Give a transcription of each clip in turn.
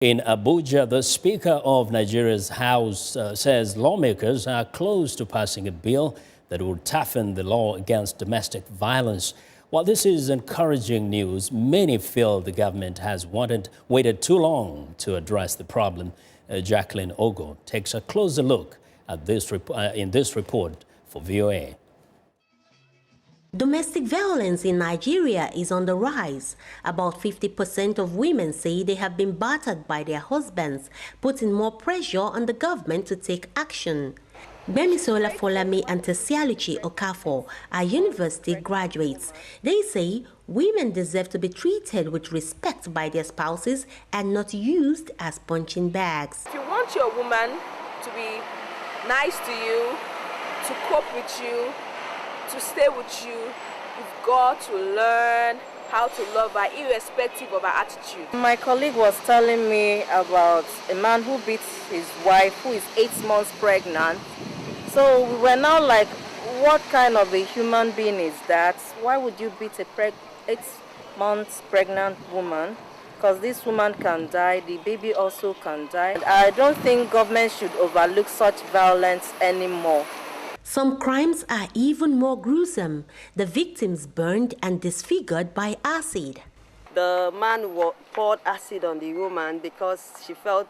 In Abuja, the Speaker of Nigeria's House says lawmakers are close to passing a bill that will toughen the law against domestic violence. While this is encouraging news, many feel the government has waited too long to address the problem. Jacqueline Ogoh takes a closer look at this in this report for VOA. Domestic violence in Nigeria is on the rise. About 50% of women say they have been battered by their husbands, putting more pressure on the government to take action. Bemisola Folami and Tesialuchi Okafor are university graduates. They say women deserve to be treated with respect by their spouses and not used as punching bags. If you want your woman to be nice to you, to cope with you, to stay with you, you've got to learn how to love her irrespective of her attitude. My colleague was telling me about a man who beats his wife who is 8 months pregnant. So we were now like, what kind of a human being is that? Why would you beat a 8 months pregnant woman? Because this woman can die, the baby also can die. I don't think government should overlook such violence anymore. Some crimes are even more gruesome. The victims burned and disfigured by acid. The man poured acid on the woman because he felt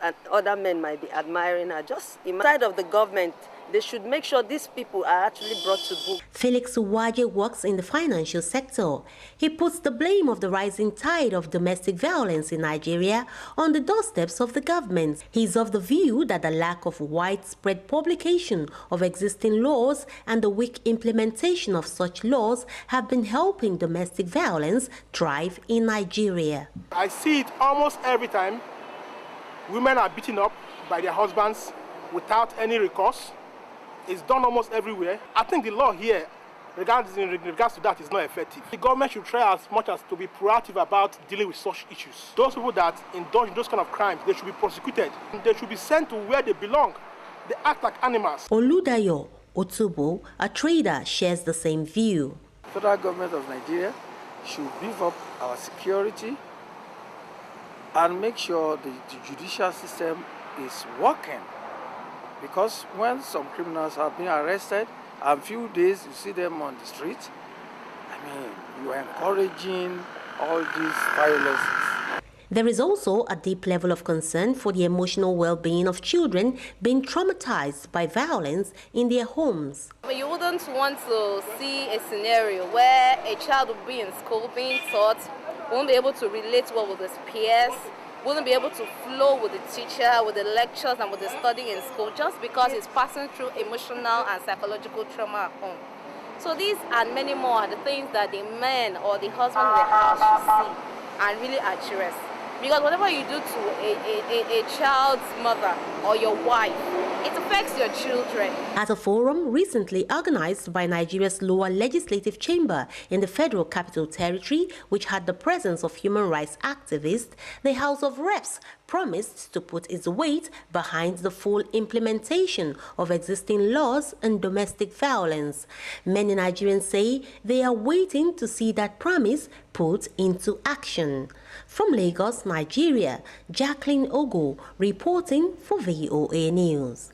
and other men might be admiring her. Just inside of the government, they should make sure these people are actually brought to book. Felix Uwaje works in the financial sector. He puts the blame of the rising tide of domestic violence in Nigeria on the doorsteps of the government. He's of the view that the lack of widespread publication of existing laws and the weak implementation of such laws have been helping domestic violence thrive in Nigeria. I see it almost every time. Women are beaten up by their husbands without any recourse. It's done almost everywhere. I think the law here, in regards to that, is not effective. The government should try as much as to be proactive about dealing with such issues. Those people that indulge in those kind of crimes, they should be prosecuted. They should be sent to where they belong. They act like animals. Oludayo Otubo, a trader, shares the same view. The federal government of Nigeria should beef up our security and make sure the judicial system is working. Because when some criminals have been arrested, and a few days you see them on the street, you are encouraging all these violences. There is also a deep level of concern for the emotional well-being of children being traumatized by violence in their homes. You wouldn't want to see a scenario where a child would be in school being taught, won't be able to relate well with his peers, wouldn't be able to flow with the teacher, with the lectures and with the study in school just because he's passing through emotional and psychological trauma at home. So these and many more are the things that the man or the husband in the house should see and really address. Because whatever you do to a child's mother or your wife, it affects your children. At a forum recently organized by Nigeria's lower legislative chamber in the Federal Capital Territory, which had the presence of human rights activists, the House of Reps promised to put its weight behind the full implementation of existing laws on domestic violence. Many Nigerians say they are waiting to see that promise put into action. From Lagos, Nigeria, Jacqueline Ogoh reporting for VOA News.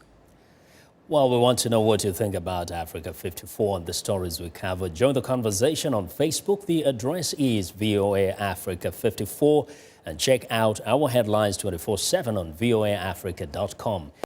Well, we want to know what you think about Africa 54 and the stories we covered. Join the conversation on Facebook. The address is VOA Africa 54 and check out our headlines 24/7 on voaafrica.com.